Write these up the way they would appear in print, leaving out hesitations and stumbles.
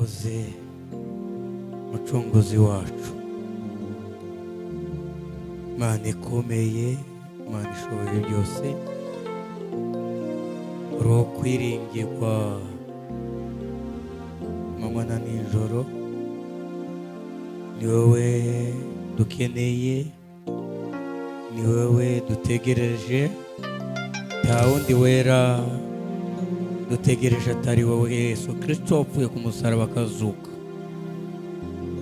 urakoze mucunguzi wacu, Imana ikomeye, Imana ishoboye byose, uri kwiringirwa amanywa na nijoro. Ni wowe dukeneye, ni wowe dutegereje, nta wundi wera dutegereje atari wowe Yesu Kristo wapfuye ku musaraba akazuka.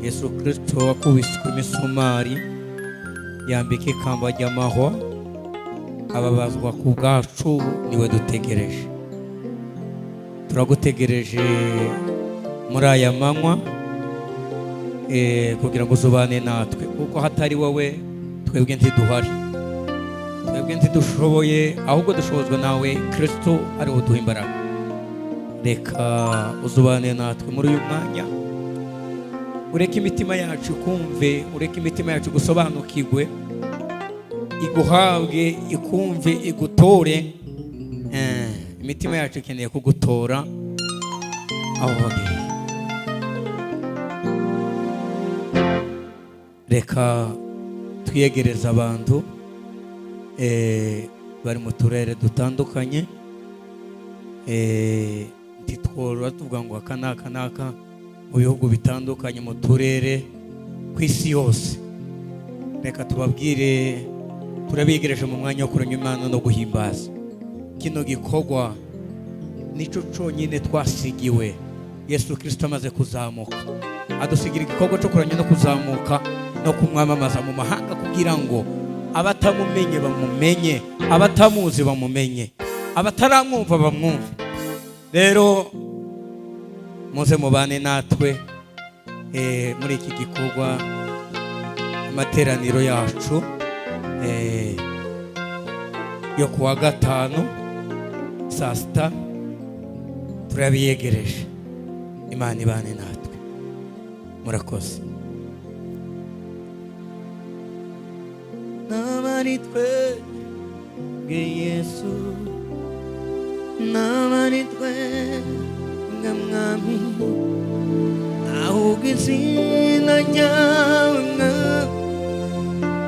Yesu Kristo wakubiswe imisumari, yambika ikamba ry'amahwa, ababazwa ku bwacu, niwe dutegereje. Turagutegereje muri aya manywa kugira ngo uzubane natwe, kuko hatari wowe twebwe ntiduhari, twebwe ntidushoboye, ahubwo dushobozwa nawe Kristo ari we uduha imbaraga. Reka uzubane natwe muri uyu mwanya, ureke imitima yacu kumve, ureke imitima yacu gusobanukirwe, iguhabwe, ikumve, igutore. Imitima yacu ikeneye kugutora aho wagiye. Reka twiyegereza abantu bari mu turere dutandukanye, ntitworora tuvuga ngo aka n'aka mu bihugu bitandukanye, mu turere ku isi yose. Reka tubabwire, turabigereje mu mwanya wo kuramya Imana no guhimbaza. Kino gikorwa nico cyonyine twasigiwe. Yesu Kristo amaze kuzamuka, adusigira igikorwa cyo kuramya no kuzamuka no kumwamamaza mu mahanga, kugira ngo abatamumenye bamumenye, abatamuzi bamumenye, abataramwumva bamwumve. Rero muze mubane natwe muri iki gikorwa, amateraniro yacu yo kuwa gatanu saa sita turabiyegereje. Imana ibane natwe, murakoze. Nabari twebwe Yesu, nabari twebwe Mwami, ahubwo izina ryawe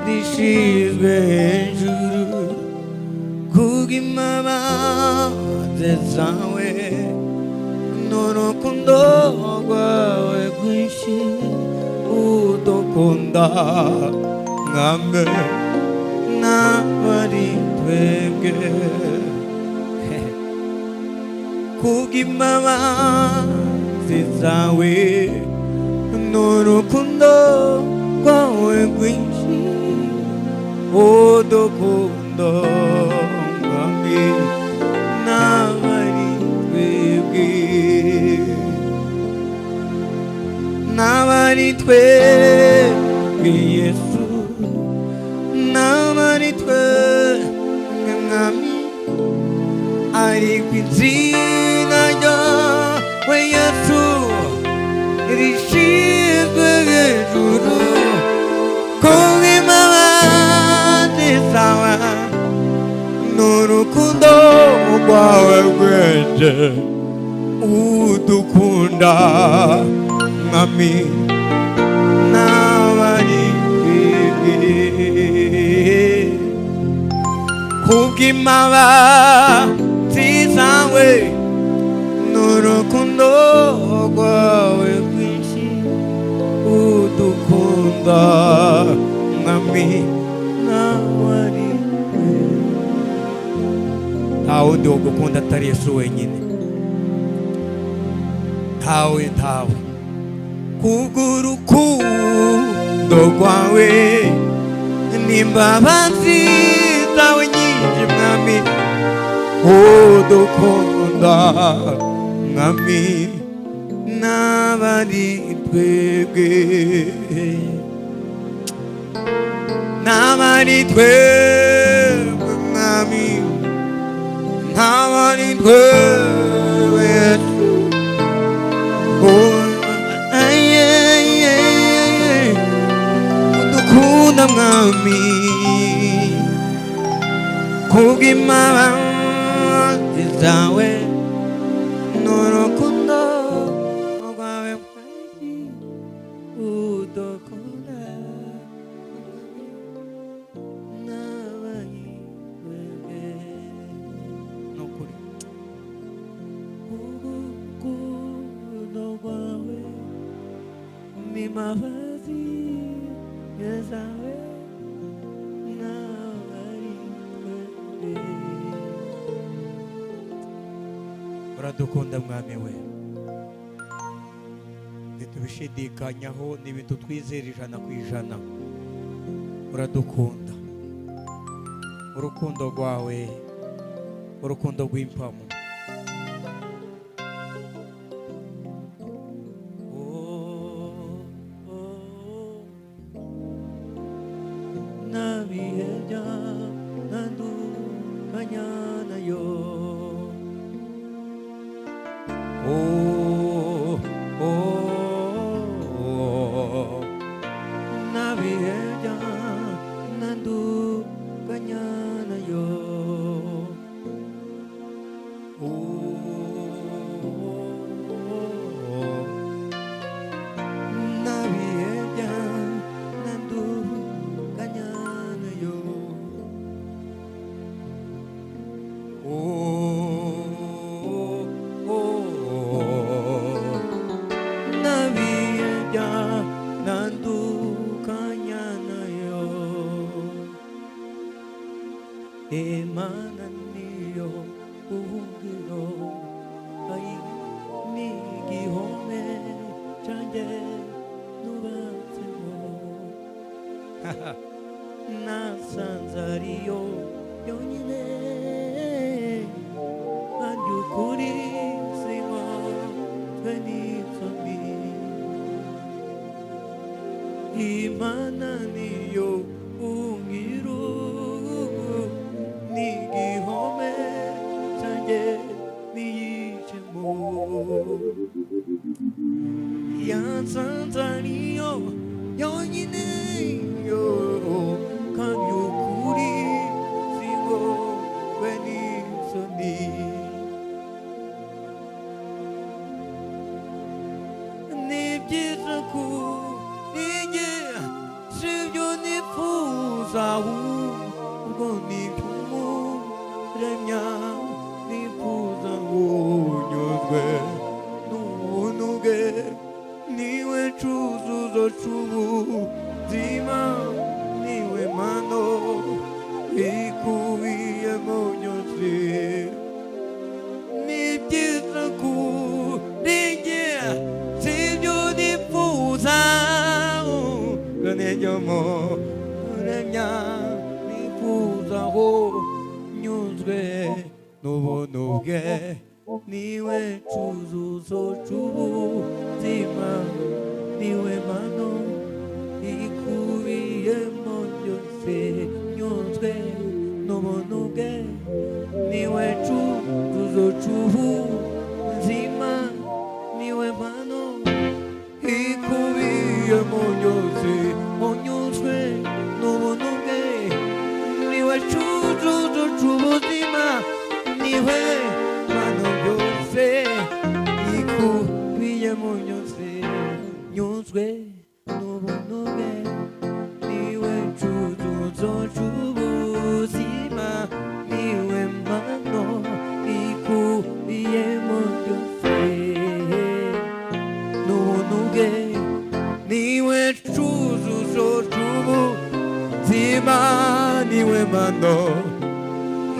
rishyizwe hejuru, kubw'imbabazi zawe n'urukundo rwawe rwinshi udukunda, Mwami, nabari twebwe, kubw'imbabazi zawe n'urukundo rwawe rwinshi udukunda, Mwami, nabari twebwe, nabari twebwe Yesu, nabari twebwe Mwami, ariko izina ryawe Yesu rishyizwe hejuru, kubw'imbabazi zawe n'urukundo rwawe rwinshi udukunda, Mwami, nabari twebwe, kubw'imbabazi zawe n'urukundo rwawe rwinshi udukunda, Mwami, nabari twebwe. Nta wundi wo gukunda atari Yesu wenyine, ntawe kubw'urukundo rwawe n'imbabazi zawe nyinshi, Mwami, udukunda, Mwami, nabari twebwe, nabari twebwe Mwami, nabari twebwe Yesu, udukunda, Mwami, kubw'imbabazi zawe n'urukundo rwawe n'imbabazi zawe nawe ari twebwe. Uradukunda mwami we, ntitubishidikanyaho, ni ibintu twizera 100%. Uradukunda, urukundo rwawe, urukundo rw'impamo. Nabihebya ntandukanya nayo. Nabihebya ntandukanya nayo. Nabihebya ntandukanya nayo. Nabihebya ntandukanya nayo. Imana niyo buhungiro, ay n'igihome cyanjye nubatsemo. Nasanze ariyo yonyine, kandi ukuri sima twe n'isoni. Imana niyo buhungiro, n'igihome cyanjye niyicemo. Yasanze ariyo yonyine yo, kandi ukuri singo we n'isoni. Ni byiza kunigera, sibyo nifuza, ahubwo niby'Umuremya nifuza ngo nyuzwe n'ubuntu bwe. Niwe cyuzuzo cy'ubuzima, niwe mano ikubiyemo byose. Ni byiza kunigera, sibyo nifuza, ahubwo niby'Umuremya nifuza ngo nyuzwe n'ubuntu bwe. Niwe cyuzuzo cy'ubuzima, niwe mano ikubiyemo byose. Nyuzwe n'ubuntu bwe, niwe cyuzuzo cy'ubuzima, niwe mano ikubiyemo byose. Unyuzwe n'ubuntu bwe, niwe cyuzuzo cy'ubuzima, niwe mano byose ikubiyemo byose. Nyuzwe n'ubuntu bwe, niwe cyuzuzo cy'ubuzima, niwe mano ikubiyemo byose. N'ubuntu bwe, niwe cyuzuzo cy'ubuzima, niwe mano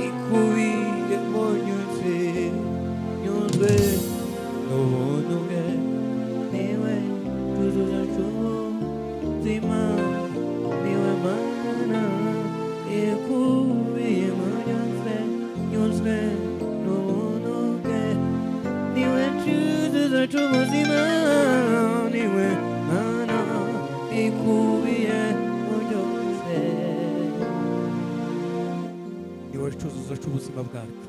ikubiyemo byose. Nyuzwe n'ubuntu bwe, niwe cyuzuzo cy'ubuzima, niwe mano ikubiyemo byose. Nyuzwe n'ubuntu bwe, niwe cyuzuzo cy'ubuzima, niwe mano ikubiyemo byose. Niwe cyuzuzo cy'ubuzima bwacu,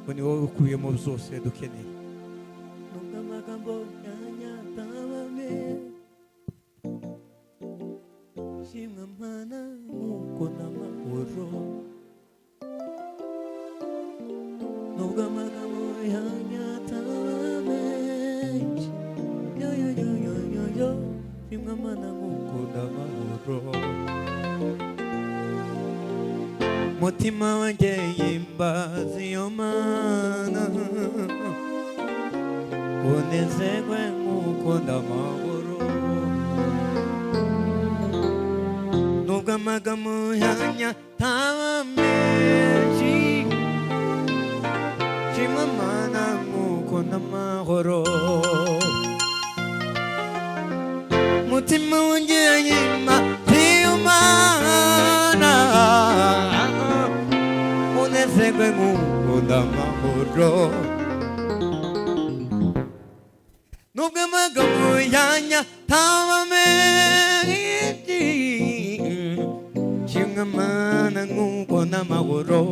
ngo ni wowe ukubiyemo byose dukeneye. Nubwo amagambo yanjye atabame, shimwa Mana nuko n'amahoro. Nubwo amagambo yanjye atabame, shimwa Mana nuko n'amahoro. Mutima wanjye yimbaza iyo Mana, unezerwe nk'uko ndamahoro nubwo amagambo yanjye ataba menshi shima Mana nk'uko ndamahoro mutima wanjye yima Mana unezerwe nk'uko ndamahoro nubwo amagambo yanjye ataba menshi shimwa Mana nk'uko ndamahoro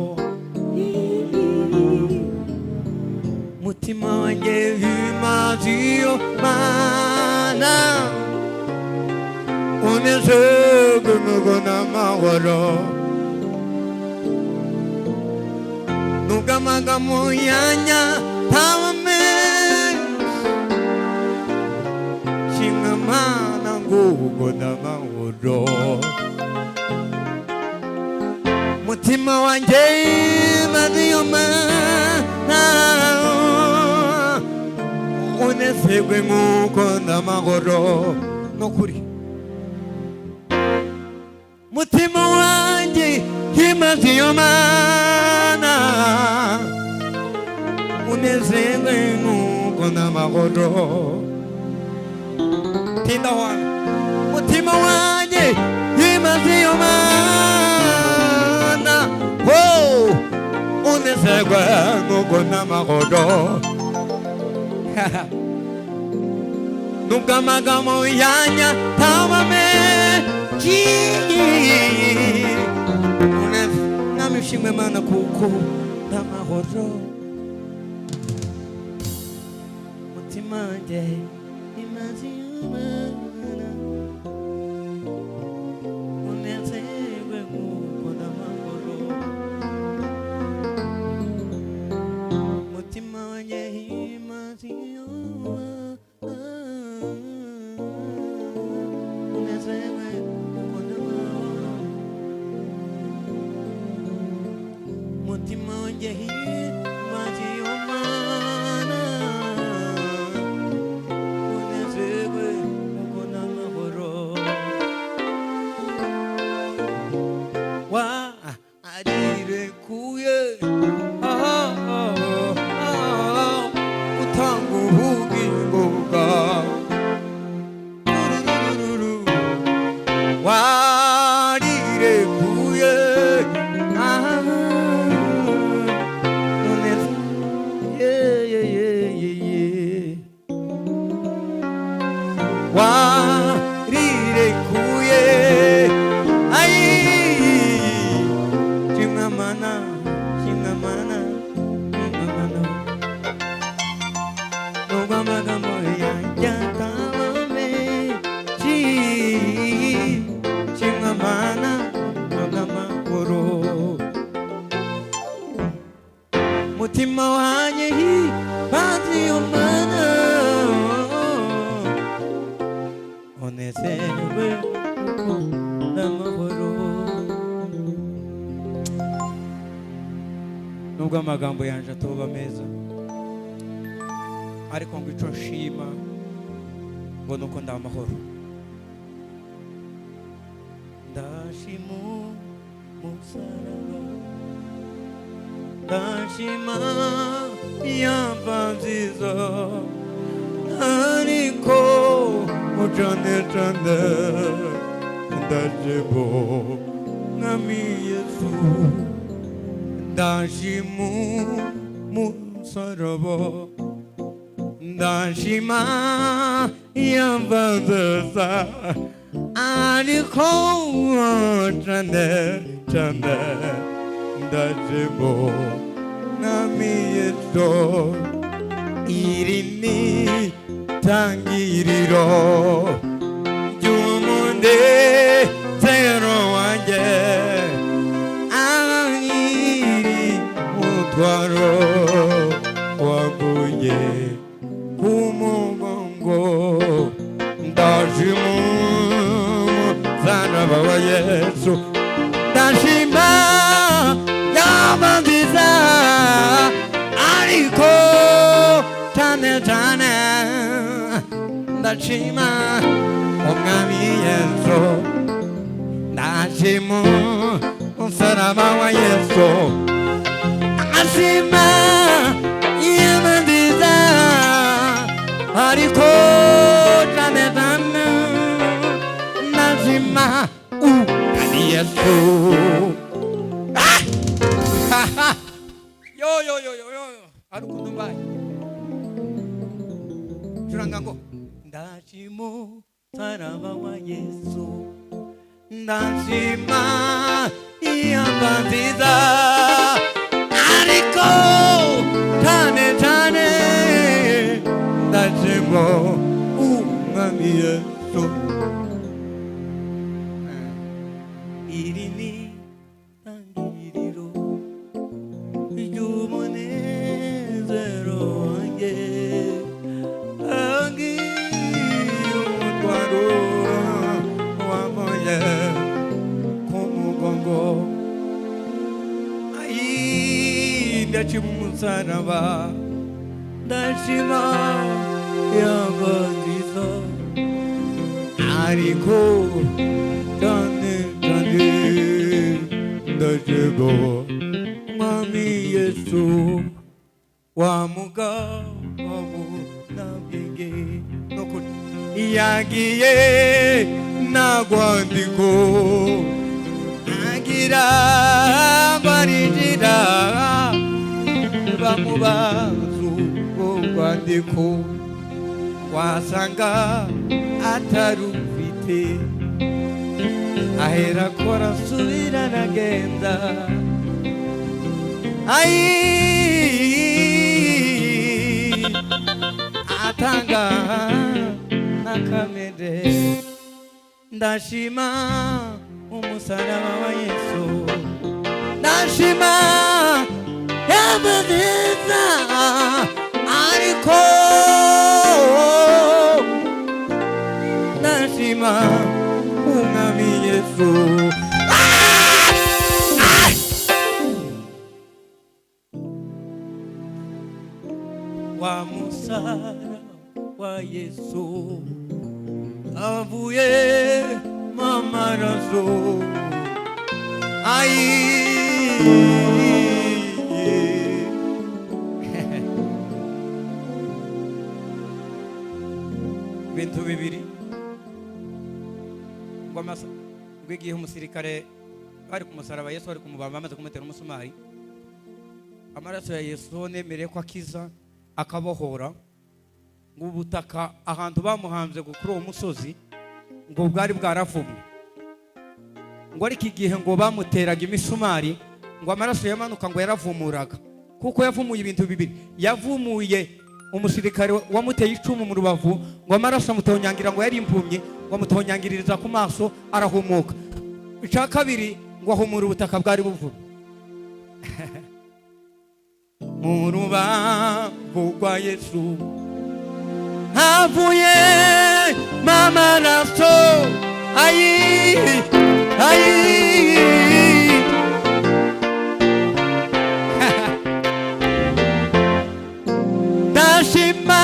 mutima wanjye himbaza Mana unezerwe nk'uko ndamahoro nubwo amagambo yanjye ataba Mana nk'uko ndamahoro mutima wanjye himbaza Mana unezerwe nk'uko ndamahoro nukuri mutima wanjye himbaza Mana unezerwe nk'uko ndamahoro tinda wanjye mutima wanjye himbaza Mana unezerwe nk'uko ndamahoro nubwo amagambo yanjye ataba menshi mwami ushimwe Mana kuko ndamahoro mutima wanjye himbaza Mana unezerwe nk'uko ndamahoro mutima wanjye himbaza unezerwe nk'uko ndamahoro mutima wanjye himbaza Mana unezerwe nk'uko ndamahoro warirekuye utanga ubugingo bwawe warirekuye warirekuye shimwa Mana shimwa Mana shimwa Mana nubwo amagambo yanjye ataba menshi shimwa Mana ndamahoro mutima wanjye himbaza Mana unezerwe nk'uko ndamahoro nubwo amagambo yanjye atoba meza ariko ngo icyo nshima ngo nuko ndamahoro ndashima umusaraba ndashima iyamva nziza ariko cyane cyane ndashima mwami Yesu ndashima umusaraba ndashima iyamva nziza ariko cyane cyane ndashima mwami Yesu iri ni tangiriro ry'umunezero wanjye ahiri umutwaro waguye ku mugongo ndashima umusaraba wa Yesu ndashima yaba nziza ariko cyane cyane ndashima umwami Yesu, ndashima umusaraba wa Yesu, ndashima inyama nziza ariko cyane cyane ndashima umwami Yesu. Yo hari ukuntu mbaye curanga ngo ndashima umusaraba wa Yesu, ndashima inyama nziza ariko cyane cyane ndashima umwami Yesu. Iri ni tangiriro ry'umunezero wanjye, angira umutwaro wamuye ku mugongo. Ndashima umusaraba, ndashima inyama nziza ariko cyane cyane ndashima umwami Yesu, wa mugabo nabwenge n'ukuri yagiye nagwandiko agira barinjira bamubaza urwandiko wasanga atarufite, ahera ko arasubira aragenda atanga n'akamere. Ndashima umusaraba wa Yesu, ndashima inyama nziza ariko ndashima umwami Yesu. Wa musaraba wa Yesu avuye mamaraso, ibintu bibiri ngo igihe umusirikare bari ku musaraba Yesu bari kumubamba bamaze kumutera umusumari, amaraso ya Yesu nemereye ko akiza akabohora, ngo ubutaka ahantu bamuhambye kuri uwo musozi ngo bwari bwaravumwe, ngo ariko igihe ngo bamuteraga imisumari ngo amaraso yamanuka ngo yaravumuraga, kuko yavumuye ibintu bibiri. Yavumuye umusirikare wamuteye icumu mu rubavu, ngo amaraso amutonyangira ngo yari impumyi, ngo amutonyangiririza ku maso arahumuka. Icya kabiri ngo ahumura ubutaka bwari buvumye. Mu rubavu rwa Yesu havuye amaraso, ndashima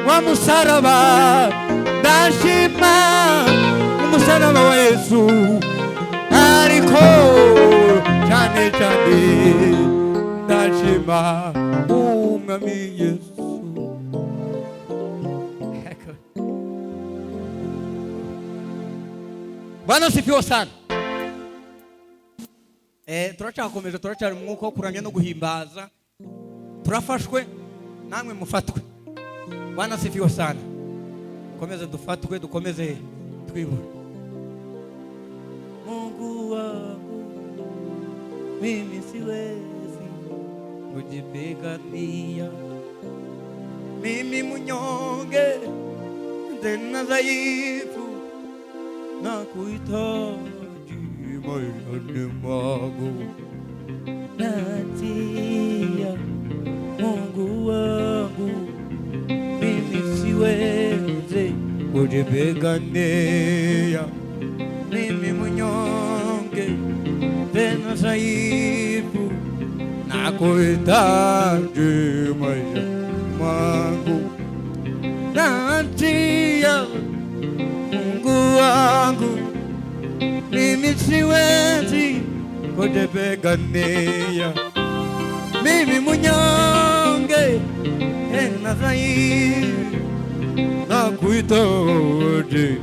wa musaraba, ndashima umusaraba wa Yesu ariko cyane cyane ndashima umwami Yesu. Bwana sifiwe sana. Turacyakomeje, turacyari mu mwuka wo kuramya no guhimbaza, turafashwe namwe mufatwe. Bwana sifiwe sana. Komeze dufatwe, dukomeze twibura. Mungu wangu mimi siwezi kujipigania, mimi mnyonge tena dhaifu na kuhitaji maishani mwangu. Natia Mungu wangu mimi siwezi kujipigania, mimi mnyonge tena dhaifu na kuhitaji maishani mwangu. hatia, Mungu wangu, mimi siwezi kujipigania. Mimi mnyonge na dhaifu, nakuhitaji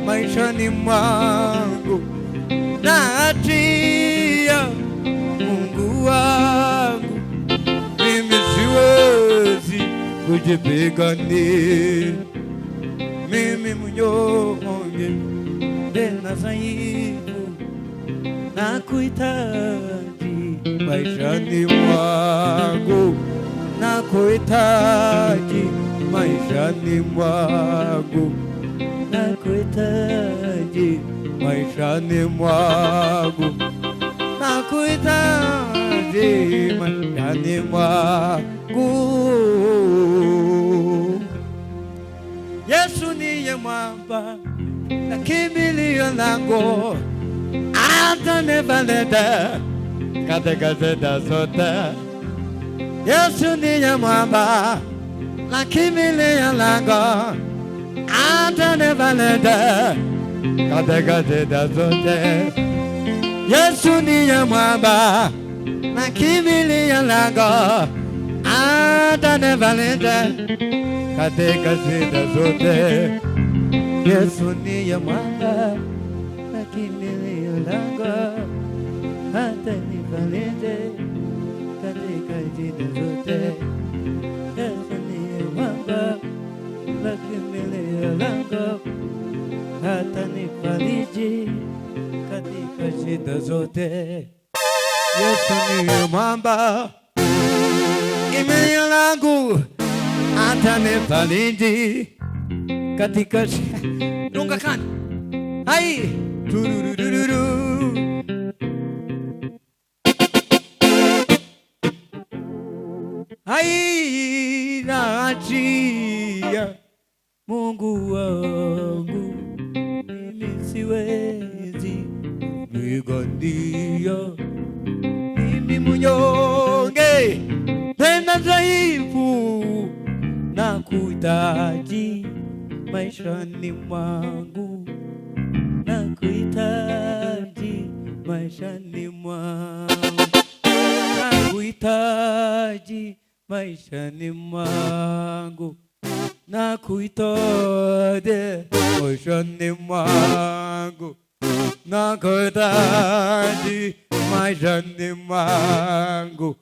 maishani mwangu, na hatia, Mungu wangu, mimi siwezi kujipigania. Mimi mnyonge na dhaifu, nakuhitaji maishani mwangu, nakuhitaji maishani mwangu, nakuhitaji maishani mwangu, nakuhitaji maishani mwangu. Yesu ndiye mwamba na kimbilio langu, atanilinda katika shida zote. Yesu ndiye mwamba na kimbilio langu, atanilinda katika shida zote. Yesu ndiye mwamba na kimbilio langu, atanilinda katika shida zote. Yesu ndiye mwamba na kimbilio langu, atanilinda katika shida zote. Yesu ndiye mwamba na kimbilio langu, atanifariji katika shida zote. Yesu ndiye mwamba, kimbilio langu, atanifariji katika shida. Dunga kani. Hai. Tururururu. Hai na hatia, Mungu wangu, mimi siwezi kujipigania. Mimi mnyonge tena dhaifu, nakuhitaji maishani mwangu, nakuhitaji maishani mwangu, nakuhitaji maishani mwangu, nakuhitaji maishani mwangu, nakuhitaji maishani mwangu,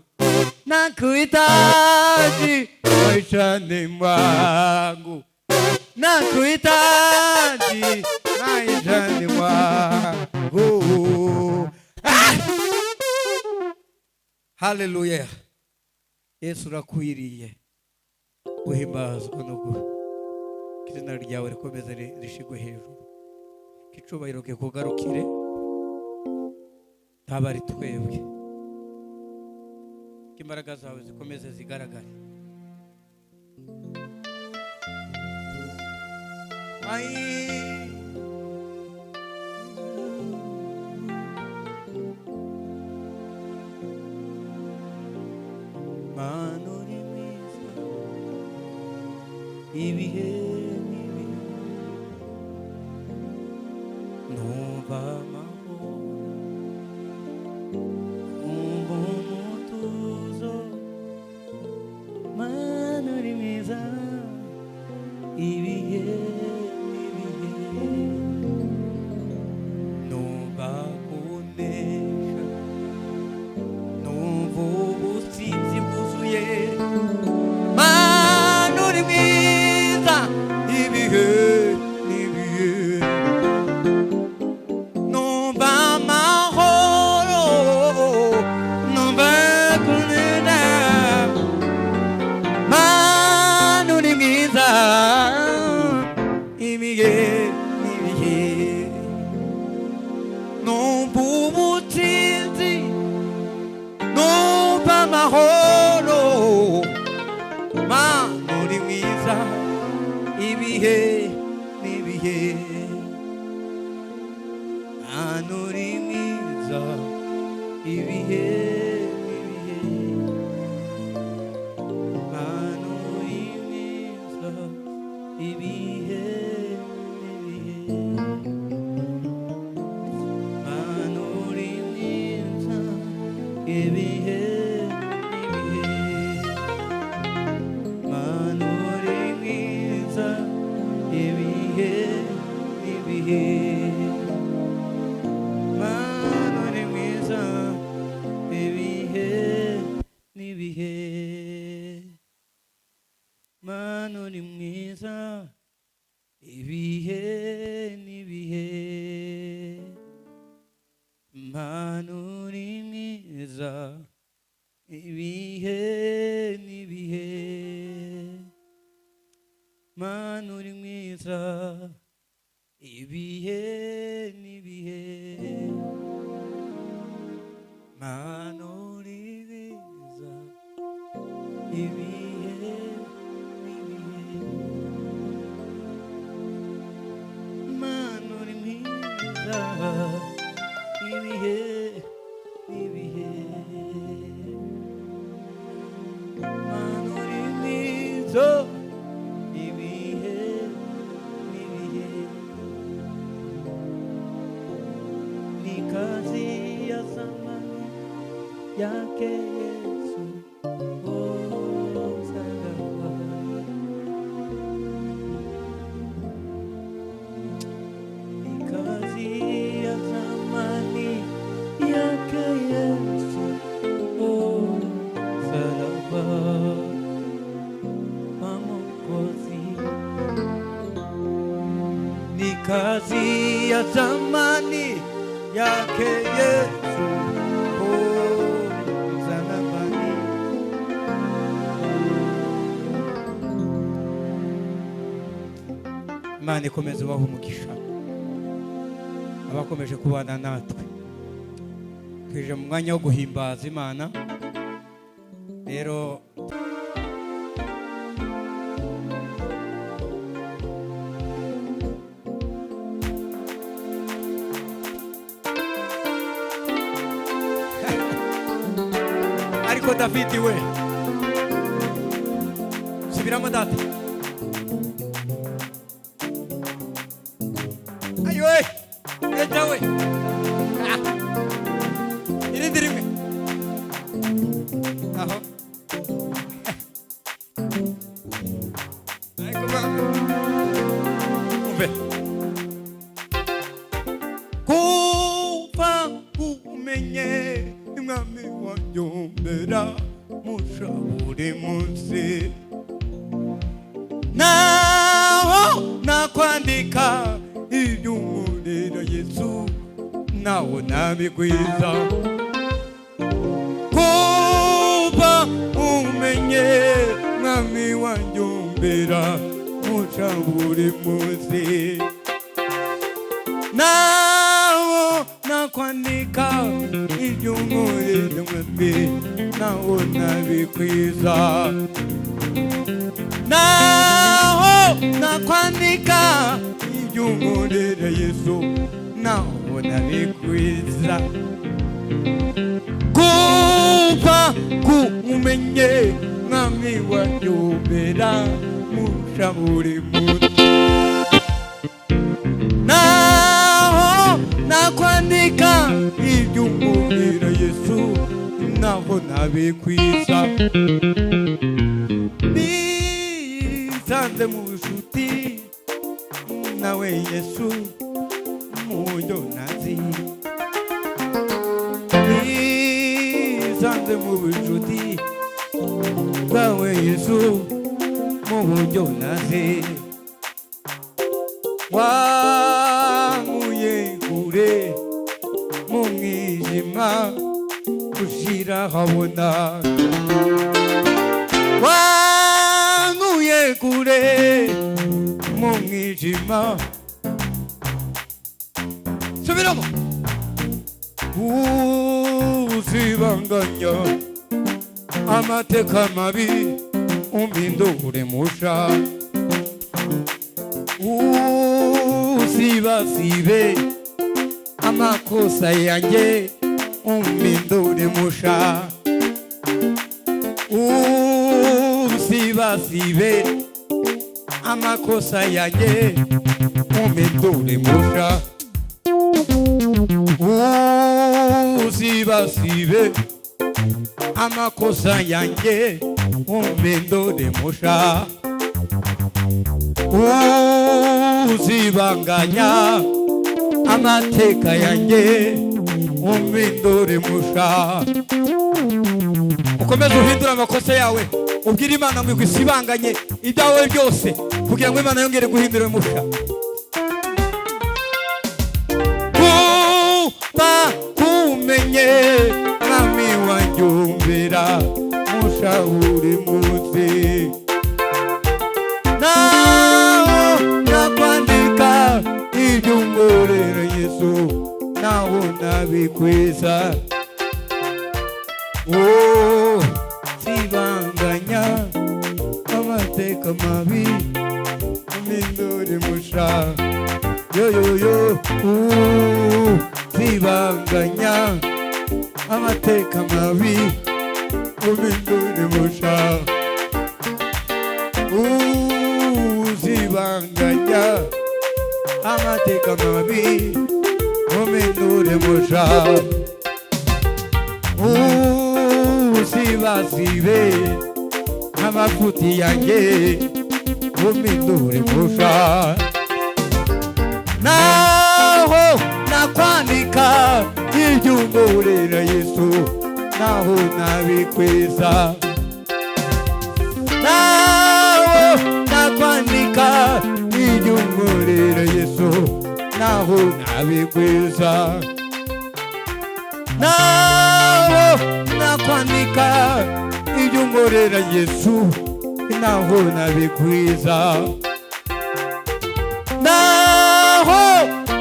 nakuhitaji maishani mwangu, nakuhitaji maishani mwangu. Haleluya. Yesu rakwiriye guhimbazwa no izina ryawe rikomeze rishigwe hejuru, kicubahiro kikugarukire, tabari twebwe, imbaraga zawe zikomeze zigaragare. Manuri mwiza, ibihe nibi, numva amahoro, umva umutuzo. Manuri mwiza, ibihe nibihe, numva kunesha, numva ubutsinzi bwuzuye. Manuri mwiza, ibihe nibihe, numva amahoro, numva kunesha. Manuri mwiza, ibihe nibihe, numva ubutsinzi, numva amahoro. Manuri mwiza, ibihe nibihe, manuri mwiza, ibihe nibihe, manuri mwiza, ibihe n'ibihe Mana uri mwiza ibihe n'ibihe Mana uri mwiza ibihe n'ibihe Mana uri mwiza ibihe n'ibihe Mana uri mwiza ibihe n'ibihe Mana uri mwiza ibihe n'ibihe Mana uri mwiza ibihe n'ibihe Mana uri mwiza ibihe n'ibihe Mana uri mwiza ibihe n'ibihe Mana uri mwiza ibihe n'ibihe ni kazi ya zamani yake Yesu msalabani ni kazi ya zamani yake Yesu msalabani Mwokozi ni kazi ya zamani yake Yesu msalabani Imana ikomeze ubaha umugisha abakomeje kubana natwe twije mu mwanya wo guhimbaza Imana rero ariko Davidi we subiramo data ayo we eja we irindi rimwe aho ariko umve kuva kumenye Mwami wanyombera musha buri munsi naho nakwandika iby'umurera Yesu nawo nabigwiza kuva umenye Mwami wanyombera musha buri munsi naho nakwandika iby'umurera Mwami nawo nabigwiza naho nakwandika iby'umurera Yesu nawo nabigwiza kuva kumenye Mwami wanyombera musha buri munsi naho nakwandika iby'umurera Yesu naho nabigwiza nisanze mu nshuti nawe Yesu muyo nazi nisanze mu nshuti nawe Yesu muyo nazi wankuye kure mu mwijima ushira habona wankuye kure mu mwijima subiramo uzibanganya amateka mabi umpindure musha usibasibe amakosa yanjye umpindure musha usibasibe amakosa yanjye umpindure musha uzibasibe amakosa yanjye umpindure musha uzibanganya amateka yanjye umpindure musha ukomeze uhindura amakosa yawe ubwira Imana ngo isibanganye ibyawe byose kugira ngo Imana yongere guhindura musha kumenye mwami wanjye musha uri munsi nakwandika ibyo unkorera Yesu naho nabikwiza sibanganya amateka mabi umpindure musha yo sibanganya amateka mabi umpindure musha sibanganya amateka mabi umpindure musha sibasibe amafuti yanjye umpindure musha naho nakwandika ibyo unkorera Yesu naho nabikwiza naho nakwandika ibyo unkorera Yesu naho nabikwiza naho nakwandika ibyo unkorera Yesu naho nabikwiza naho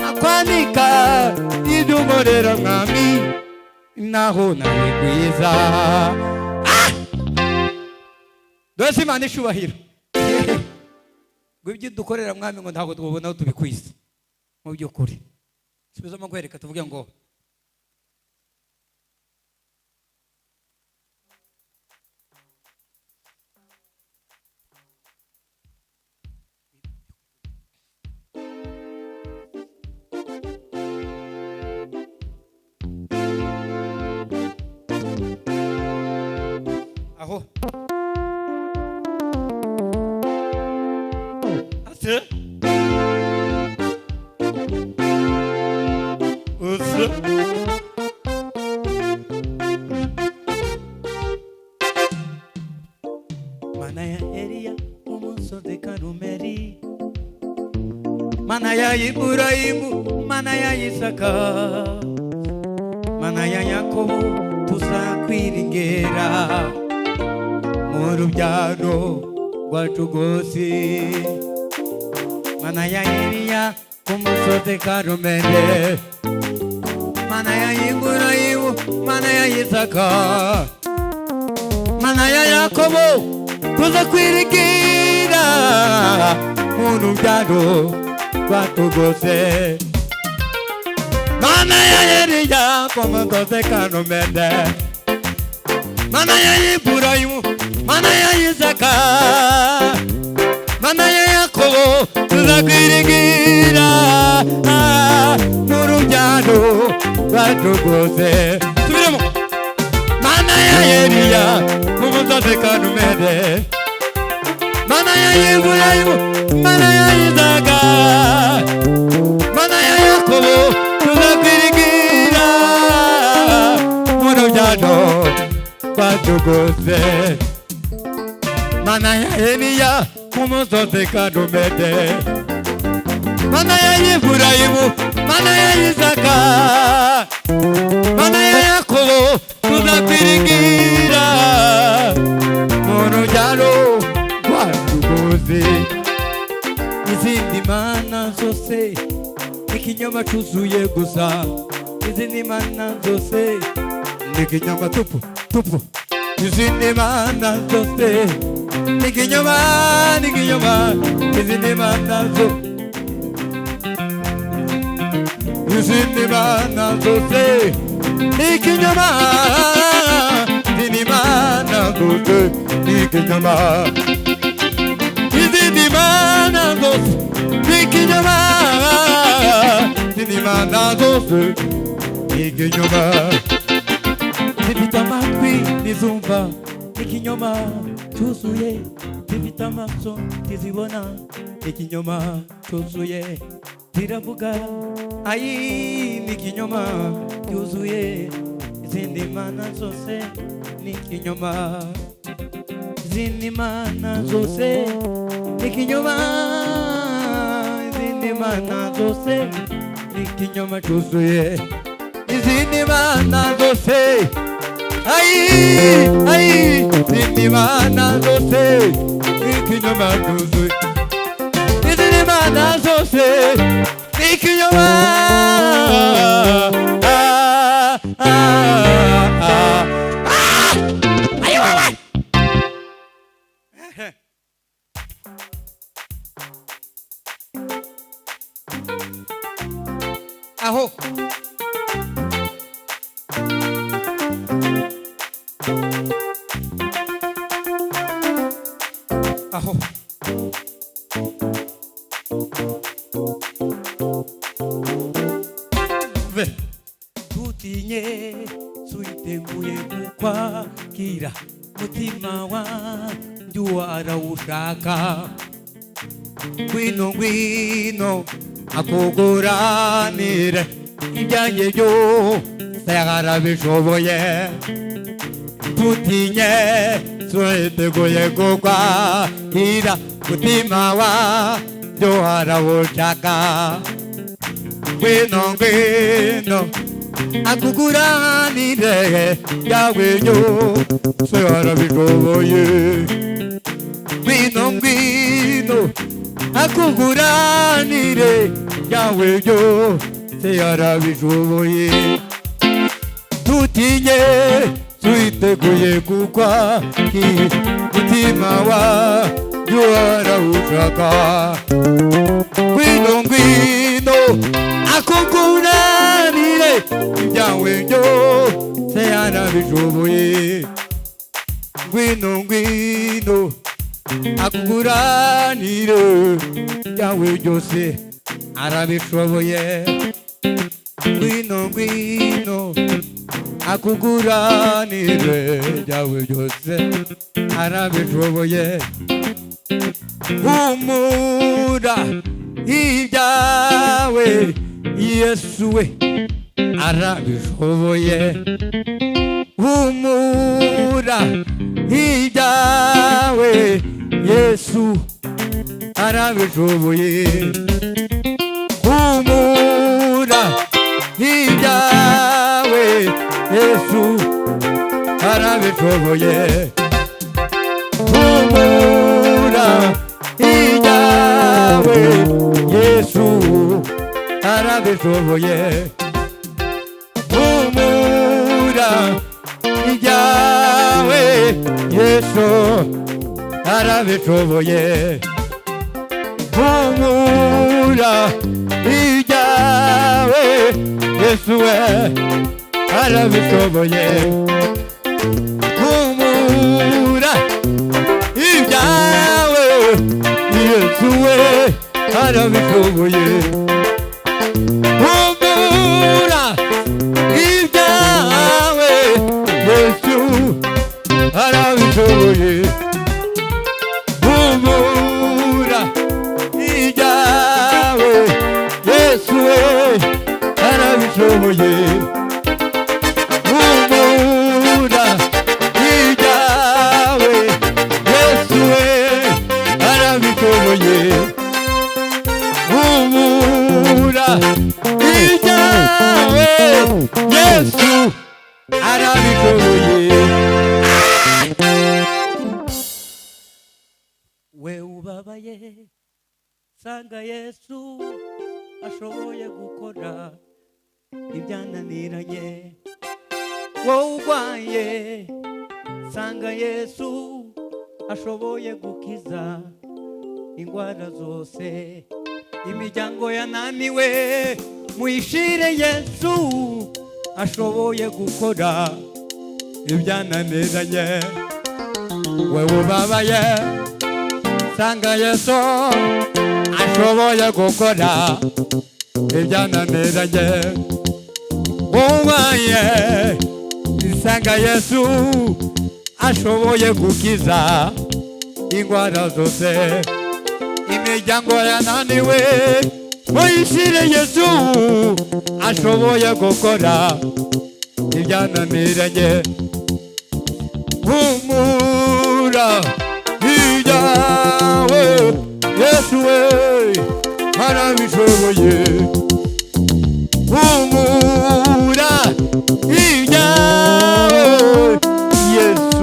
nakwandika ibyo unkorera mwami naho nabikwiza dore Imana ishubahiro ngo ibyo dukorera mwami ngo ntabwo tubona aho tubikwiza mu by'ukuri subizamo kwereka tuvuge ngo aho ase uze mana ya Eliya umusozi Karumeli mana ya Iburahimu mana ya Isaka mana ya Yakobo tuzakwiringera mu rubyaro rwacu rwose mana ya Eliya umusozi Karumeli mana ya Iburahimu mana ya Isaka mana ya Yakobo tuzakwiringera mu rubyaro rwacu rwose mana ya Eliya umusozi Karumeli mana ya Iburahimu mana ya Isaka mana ya Yakobo tuzakwiringira mu rubyaro rwacu rwose subiremo mana ya Eliya mu musozi Karumeli mana ya Iburahimu mana ya Isaka mana ya Yakobo tuzakwiringira mu rubyaro rwacu rwose mana ya Eliya mu musozi Karumeli mana ya Iburahimu mana ya Isaka mana ya Yakobo tuzakwiringira mu rubyaro rwacu rwose izindi mana zose ikinyoma cyuzuye gusa izindi mana zose n'ikinyoma tupu izindi mana zose n'ikinyoma izindi mana zose izindi mana zose n'ikinyoma izindi mana zose n'ikinyoma izindi mana mana zose ikinyoma zifite amatwi nizumva ikinyoma cyuzuye zifite amaso ntizibona ikinyoma cyuzuye ziravuga ayi ni ikinyoma cyuzuye izindi mana zose ni ikinyoma izindi mana zose ni ikinyoma izindi mana zose ni ikinyoma cyuzuye izindi mana zose ayi izindi mana zose ni ikinyoma cyuzuye izindi mana zose ni ikinyoma aho aho ve tutinye twiteguye kukwakira mutima wanjye warawushaka ngwino ngwino akuguranire ibyanjye byose yarabishoboye tutinye twiteguye kukwakira mutima wanjye warawushaka ngwino ngwino akuguranire ibyawe byose yarabishoboye ngwino ngwino akuguranire ibyawe byose yarabishoboye tutinye twiteguye kukwakira mutima wanjye warawushaka ngwino ngwino akuguranire ibyawe byose yarabishoboye ngwino ngwino akuguranire ibyawe byose arabishoboye ngwino ngwino akuguranire ibyawe byose arabishoboye humura ibyawe Yesu we arabishoboye humura ibyawe Yesu arabishoboye humura ibyawe Yesu arabishoboye humura ibyawe Yesu arabishoboye humura ibyawe Yesu arabishoboye humura ibyawe Yesu we arabishoboye humura ibyawe Yesu we arabishoboye humura ibyawe Yesu arabishoboye humura ibyawe Yesu we arabishoboye humura ibyawe Yesu we arabishoboye humura ibyawe Yesu arabishoboye we ubabaye sanga Yesu ashoboye gukora ibyananiranye wowe urwaye sanga Yesu ashoboye gukiza indwara zose imiryango yananiwe muyishire Yesu ashoboye gukora ibyananiranye wewe ubabaye sanga Yesu ashoboye gukora ibyananiranye ubaye isanga Yesu ashoboye gukiza indwara zose imiryango yananiwe uyishire Yesu ashoboye gukora ibyananiranye humura ibyawe Yesu we arabishoboye humura ibyawe Yesu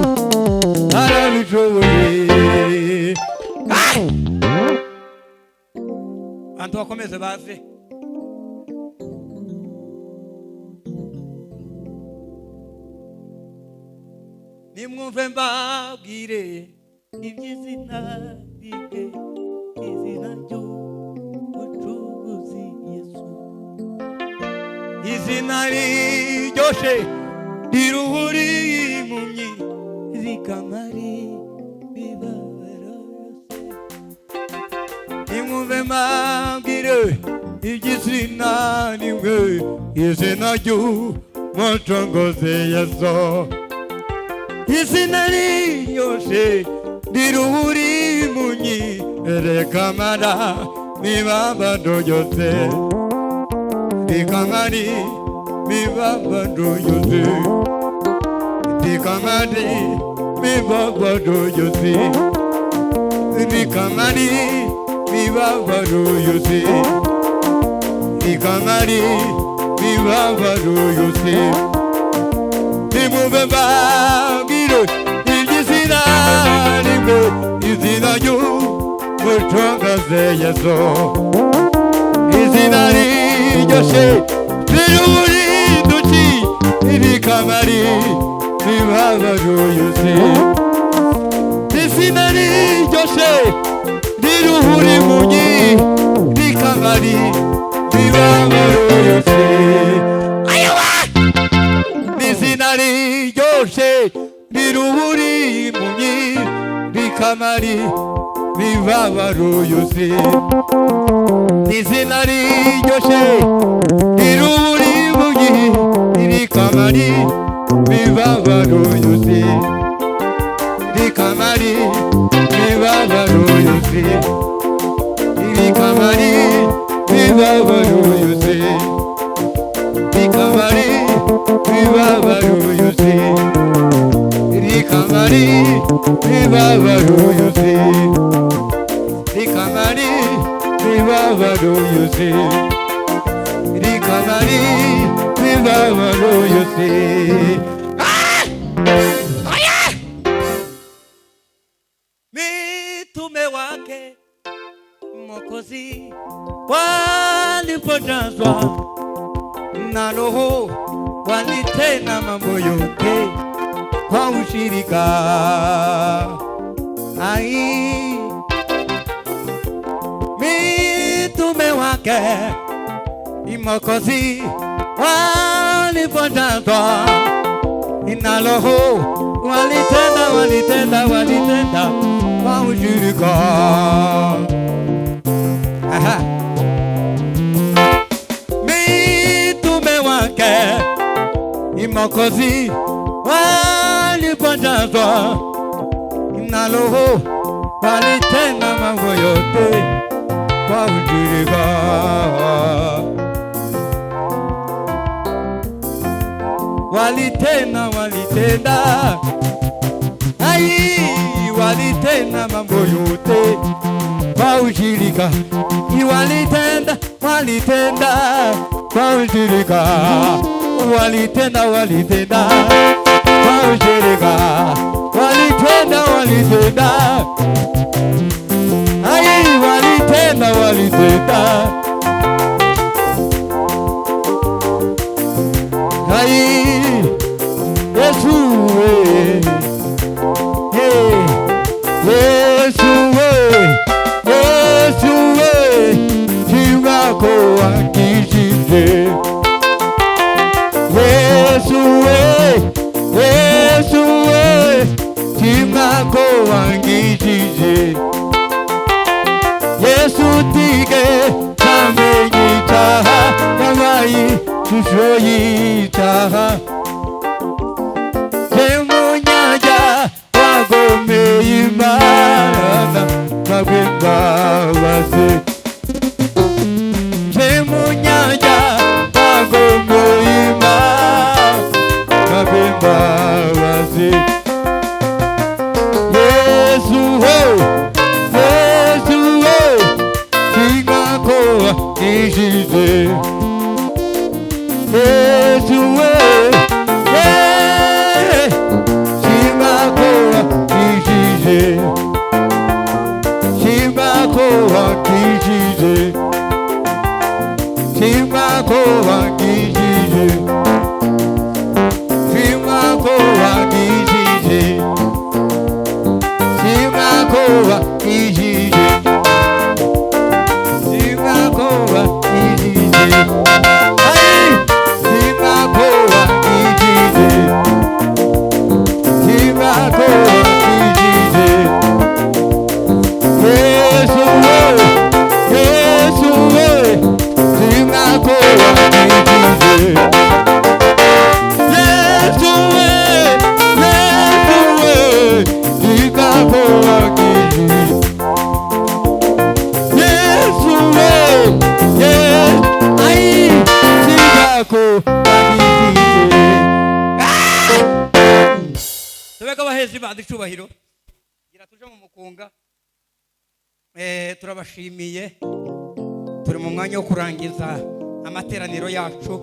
arabishoboye abantu bakomeze baze nimwumve mbabwire iby'izina rye izina ry'umucunguzi Yesu izina riryoshe riruhura impumyi zikamara imibabaro yose nimwumve mbabwire iby'izina rimwe izina ry'umucunguzi Yesu izina riryoshe riruhura impumyi rikamara imibabaro yose rikamara imibabaro yose rikamara imibabaro yose rikamara imibabaro yose rikamara imibabaro yose nimwumve mbabwire iby'izina rimwe izina ry'umucunguzi Yesu izina riryoshe riruhura impumyi rikamara imibabaro yose izina riryoshe riruhura impumyi rikamara imibabaro yose izina riryoshe riruhura impumyi rikamara imibabaro yose izina riryoshe riruhura impumyi rikamara imibabaro yose rikamara imibabaro yose rikamara imibabaro yose rikamara imibabaro yose rikamara imibabaro yose rikamara imibabaro yose rikamara imibabaro yose mitume wake Mwokozi walipojazwa na Roho walitenda mambo yote kwa ushirika. Ai, mitume wake Mwokozi walipojazwa na Roho walitenda kwa ushirika. Aha. Mitume wake Mwokozi walipojazwa na Roho walitenda mambo yote kwa ushirika. Walitenda ai walitenda mambo yote kwa ushirika. Walitenda kwa ushirika. Walitenda kwa ushirika. Walitenda ai walitenda ai Yesu Chimako akishije Yesu Chimako akishije Yesu tige kamenyi cha ko wakijije Yesu we shima ko wakijije shima ko wakijije shima ko wakijije shima ko wakijije shima ko wakijije shima ko wakijije ay shima ko wakijije shima ko wakijije Yesu we Yesu we shima ko wakijije Yesu we Yesu we shima ko wakijije Yesu we Yesu ay shima ko wakijije tubeka abahezi bandi icubahiro gira tuje mu mukunga turabashimiye turi mu mwanya wo kurangiza amateraniro yacu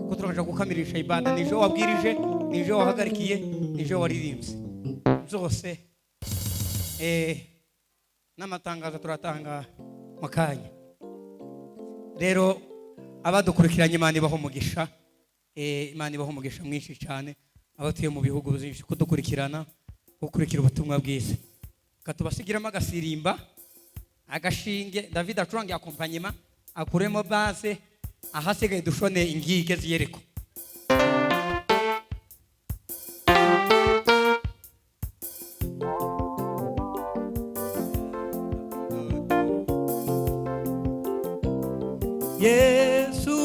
ko turaje gukamirisha ibada nijo wabwirije nijo wahagarikiye nijo waririmbye zose n'amatangazo turatanga mu kanya rero abadukurikiranye Imana ibaho umugisha Imana ibaho umugisha mwinshi cyane abatuye mu bihugu byinshi kudukurikirana gukurikira ubutumwa bwiza katubasigiramo agasirimba agashinge David acurange akompanyema akuremo base ahasigaye dushone ingige ziyereko Yesu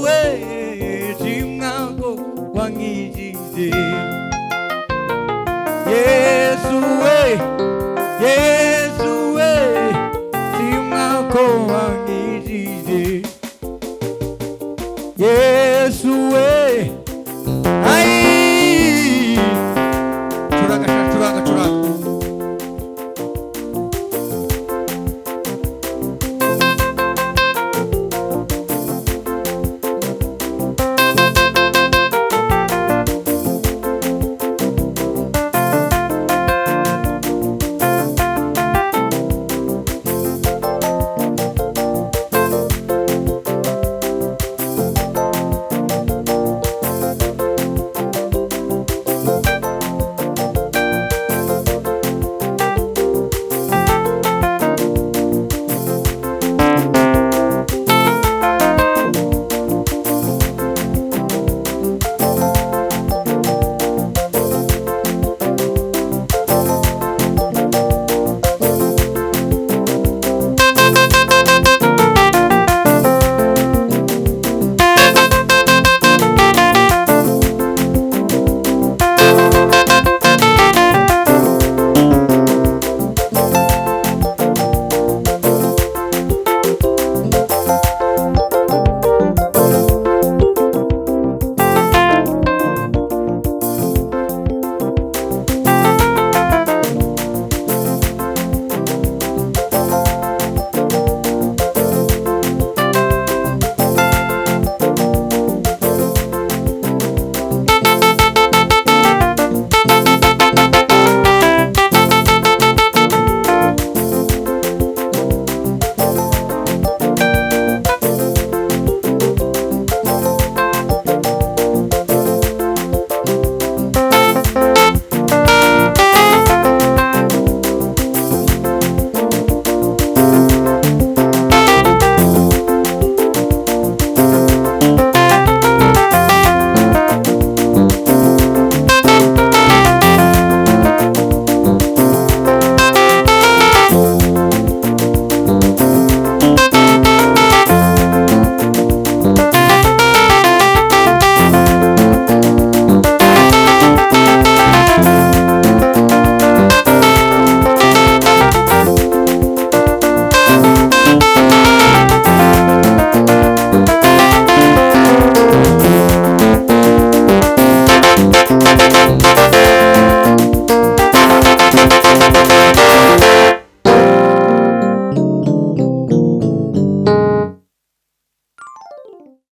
we shimwa ko wangijije